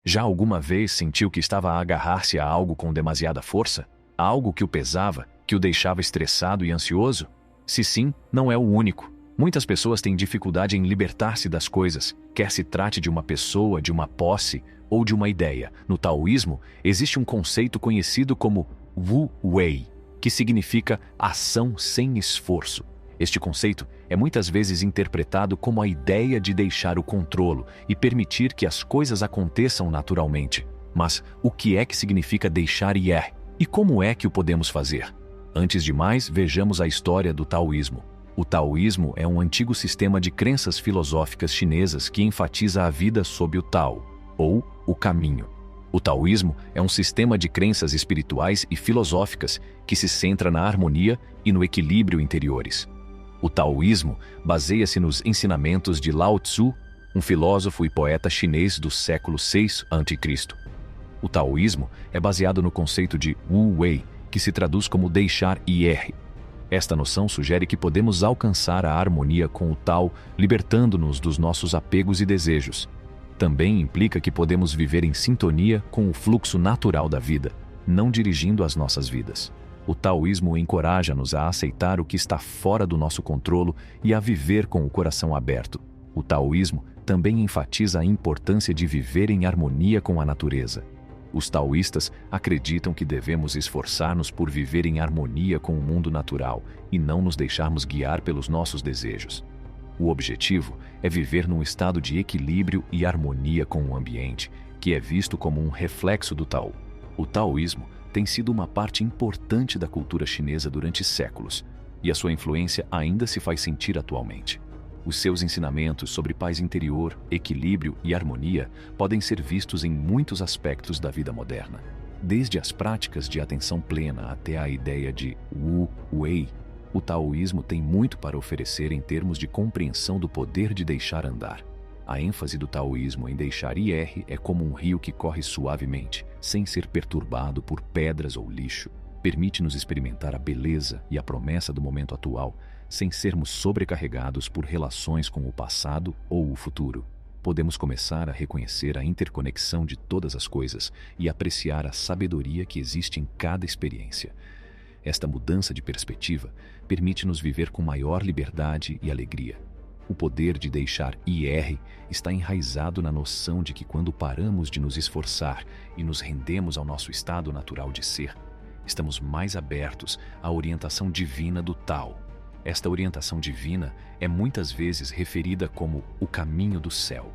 Já alguma vez sentiu que estava a agarrar-se a algo com demasiada força? A algo que o pesava, que o deixava estressado e ansioso? Se sim, não é o único. Muitas pessoas têm dificuldade em libertar-se das coisas, quer se trate de uma pessoa, de uma posse ou de uma ideia. No taoísmo, existe um conceito conhecido como Wu Wei, que significa ação sem esforço. Este conceito é muitas vezes interpretado como a ideia de deixar o controle e permitir que as coisas aconteçam naturalmente. Mas o que é que significa deixar ir? E como é que o podemos fazer? Antes de mais, vejamos a história do taoísmo. O taoísmo é um antigo sistema de crenças filosóficas chinesas que enfatiza a vida sob o Tao, ou o caminho. O taoísmo é um sistema de crenças espirituais e filosóficas que se centra na harmonia e no equilíbrio interiores. O taoísmo baseia-se nos ensinamentos de Lao Tzu, um filósofo e poeta chinês do século VI a.C. O taoísmo é baseado no conceito de Wu Wei, que se traduz como deixar ir. Esta noção sugere que podemos alcançar a harmonia com o Tao, libertando-nos dos nossos apegos e desejos. Também implica que podemos viver em sintonia com o fluxo natural da vida, não dirigindo as nossas vidas. O taoísmo encoraja-nos a aceitar o que está fora do nosso controle e a viver com o coração aberto. O taoísmo também enfatiza a importância de viver em harmonia com a natureza. Os taoístas acreditam que devemos esforçar-nos por viver em harmonia com o mundo natural e não nos deixarmos guiar pelos nossos desejos. O objetivo é viver num estado de equilíbrio e harmonia com o ambiente, que é visto como um reflexo do Tao. O taoísmo tem sido uma parte importante da cultura chinesa durante séculos, e a sua influência ainda se faz sentir atualmente. Os seus ensinamentos sobre paz interior, equilíbrio e harmonia podem ser vistos em muitos aspectos da vida moderna, desde as práticas de atenção plena até a ideia de Wu Wei. O taoísmo tem muito para oferecer em termos de compreensão do poder de deixar andar. A ênfase do taoísmo em deixar ir é como um rio que corre suavemente, sem ser perturbado por pedras ou lixo. Permite-nos experimentar a beleza e a promessa do momento atual, sem sermos sobrecarregados por relações com o passado ou o futuro. Podemos começar a reconhecer a interconexão de todas as coisas e apreciar a sabedoria que existe em cada experiência. Esta mudança de perspectiva permite-nos viver com maior liberdade e alegria. O poder de deixar ir está enraizado na noção de que quando paramos de nos esforçar e nos rendemos ao nosso estado natural de ser, estamos mais abertos à orientação divina do Tao. Esta orientação divina é muitas vezes referida como o caminho do céu.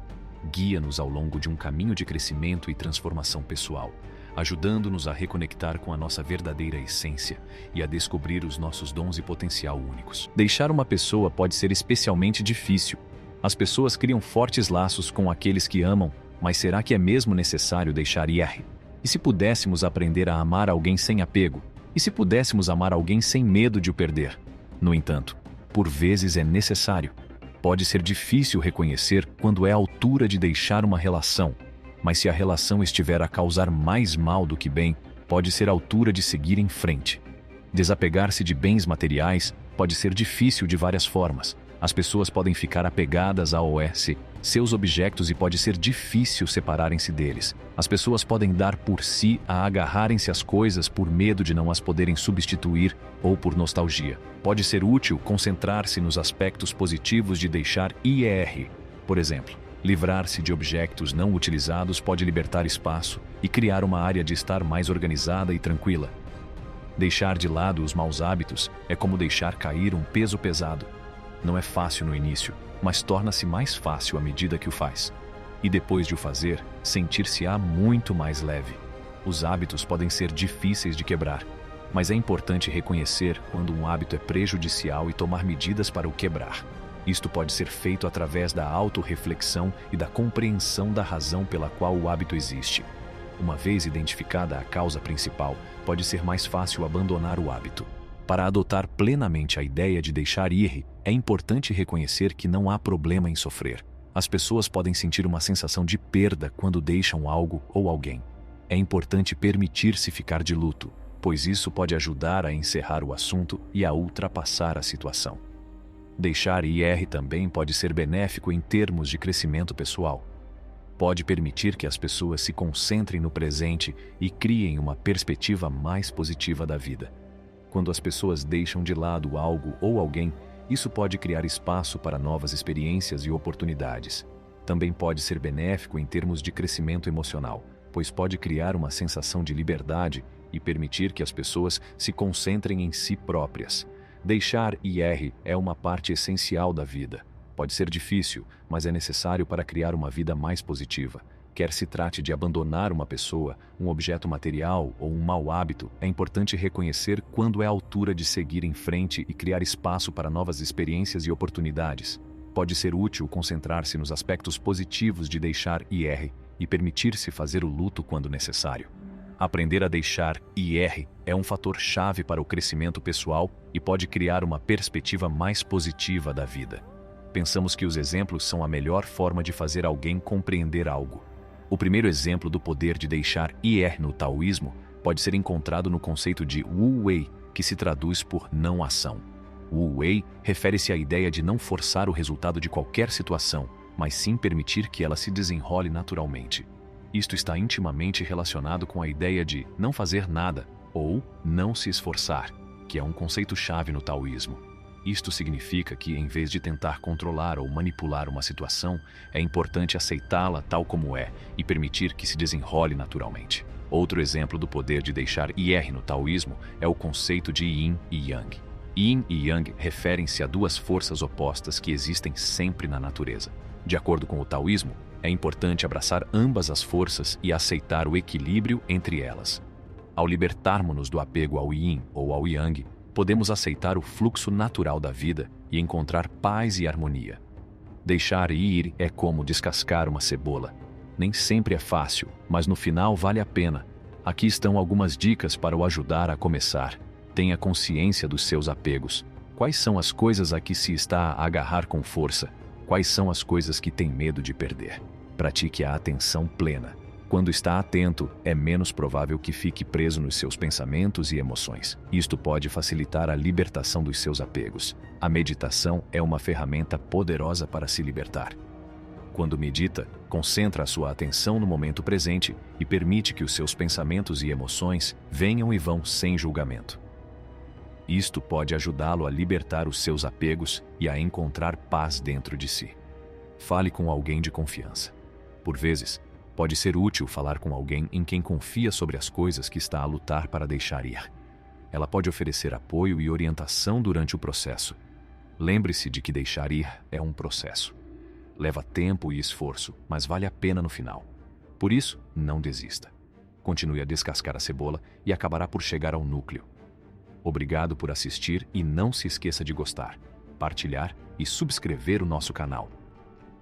Guia-nos ao longo de um caminho de crescimento e transformação pessoal, ajudando-nos a reconectar com a nossa verdadeira essência e a descobrir os nossos dons e potencial únicos. Deixar uma pessoa pode ser especialmente difícil. As pessoas criam fortes laços com aqueles que amam, mas será que é mesmo necessário deixar ir? E se pudéssemos aprender a amar alguém sem apego? E se pudéssemos amar alguém sem medo de o perder? No entanto, por vezes é necessário. Pode ser difícil reconhecer quando é a altura de deixar uma relação, mas se a relação estiver a causar mais mal do que bem, pode ser a altura de seguir em frente. Desapegar-se de bens materiais pode ser difícil de várias formas. As pessoas podem ficar apegadas seus objetos e pode ser difícil separarem-se deles. As pessoas podem dar por si a agarrarem-se às coisas por medo de não as poderem substituir ou por nostalgia. Pode ser útil concentrar-se nos aspectos positivos de deixar ir. Por exemplo, livrar-se de objetos não utilizados pode libertar espaço e criar uma área de estar mais organizada e tranquila. Deixar de lado os maus hábitos é como deixar cair um peso pesado. Não é fácil no início, mas torna-se mais fácil à medida que o faz. E depois de o fazer, sentir-se-á muito mais leve. Os hábitos podem ser difíceis de quebrar, mas é importante reconhecer quando um hábito é prejudicial e tomar medidas para o quebrar. Isto pode ser feito através da autorreflexão e da compreensão da razão pela qual o hábito existe. Uma vez identificada a causa principal, pode ser mais fácil abandonar o hábito. Para adotar plenamente a ideia de deixar ir, é importante reconhecer que não há problema em sofrer. As pessoas podem sentir uma sensação de perda quando deixam algo ou alguém. É importante permitir-se ficar de luto, pois isso pode ajudar a encerrar o assunto e a ultrapassar a situação. Deixar ir também pode ser benéfico em termos de crescimento pessoal. Pode permitir que as pessoas se concentrem no presente e criem uma perspectiva mais positiva da vida. Quando as pessoas deixam de lado algo ou alguém, isso pode criar espaço para novas experiências e oportunidades. Também pode ser benéfico em termos de crescimento emocional, pois pode criar uma sensação de liberdade e permitir que as pessoas se concentrem em si próprias. Deixar ir é uma parte essencial da vida. Pode ser difícil, mas é necessário para criar uma vida mais positiva. Quer se trate de abandonar uma pessoa, um objeto material ou um mau hábito, é importante reconhecer quando é a altura de seguir em frente e criar espaço para novas experiências e oportunidades. Pode ser útil concentrar-se nos aspectos positivos de deixar ir e permitir-se fazer o luto quando necessário. Aprender a deixar ir é um fator-chave para o crescimento pessoal e pode criar uma perspectiva mais positiva da vida. Pensamos que os exemplos são a melhor forma de fazer alguém compreender algo. O primeiro exemplo do poder de deixar ir no taoísmo pode ser encontrado no conceito de Wu Wei, que se traduz por não ação. Wu Wei refere-se à ideia de não forçar o resultado de qualquer situação, mas sim permitir que ela se desenrole naturalmente. Isto está intimamente relacionado com a ideia de não fazer nada ou não se esforçar, que é um conceito-chave no taoísmo. Isto significa que, em vez de tentar controlar ou manipular uma situação, é importante aceitá-la tal como é e permitir que se desenrole naturalmente. Outro exemplo do poder de deixar ir no taoísmo é o conceito de Yin e Yang. Yin e Yang referem-se a duas forças opostas que existem sempre na natureza. De acordo com o taoísmo, é importante abraçar ambas as forças e aceitar o equilíbrio entre elas. Ao libertarmos-nos do apego ao Yin ou ao Yang, podemos aceitar o fluxo natural da vida e encontrar paz e harmonia. Deixar ir é como descascar uma cebola. Nem sempre é fácil, mas no final vale a pena. Aqui estão algumas dicas para o ajudar a começar. Tenha consciência dos seus apegos. Quais são as coisas a que se está a agarrar com força? Quais são as coisas que tem medo de perder? Pratique a atenção plena. Quando está atento, é menos provável que fique preso nos seus pensamentos e emoções. Isto pode facilitar a libertação dos seus apegos. A meditação é uma ferramenta poderosa para se libertar. Quando medita, concentra a sua atenção no momento presente e permite que os seus pensamentos e emoções venham e vão sem julgamento. Isto pode ajudá-lo a libertar os seus apegos e a encontrar paz dentro de si. Fale com alguém de confiança. Por vezes, pode ser útil falar com alguém em quem confia sobre as coisas que está a lutar para deixar ir. Ela pode oferecer apoio e orientação durante o processo. Lembre-se de que deixar ir é um processo. Leva tempo e esforço, mas vale a pena no final. Por isso, não desista. Continue a descascar a cebola e acabará por chegar ao núcleo. Obrigado por assistir e não se esqueça de gostar, partilhar e subscrever o nosso canal.